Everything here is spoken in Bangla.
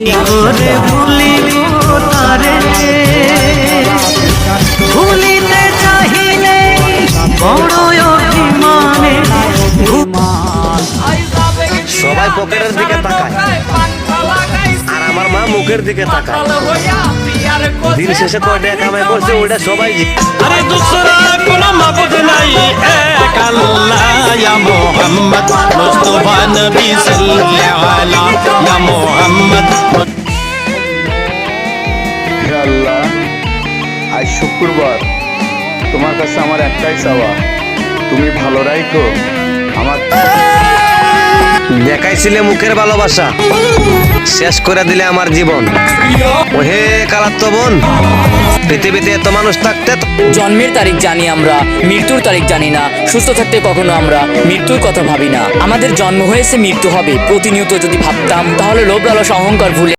করে ভুলিব তারে ভুলিতে চাহিলে বড় অভিমানে সবাই পকেটের দিকে তাকায় আর আমার মা মুখের দিকে তাকায়। দিন শেষে কয় টাকা কামাই করছে ওটা সবাই আরে দুসরা কোন মাবুদ নাই এক আল্লাহ ইয়া মুহাম্মদ মুস্তাফা নবী সাল্লাল্লাহু আলাইহি ইয়া মুহাম্মদ। হে আল্লাহ, আজ শুক্রবার, তোমার কাছে আমার একটাই চাওয়া, তুমি ভালো রাখো আমার। দেখাইছিলে মুখের ভালোবাসা, শেষ করে দিলে আমার জীবন। ওহে কালাত্ত বোন, পৃথিবীতে এত মানুষ থাকতে জন্মের তারিখ জানি আমরা, মৃত্যুর তারিখ জানি না। সুস্থ থাকতে কখনো আমরা মৃত্যুর কথা ভাবি না। আমাদের জন্ম হয়েছে, মৃত্যু হবে। প্রতিনিয়ত যদি ভাবতাম তাহলে লোভ লালসা অহংকার ভুলে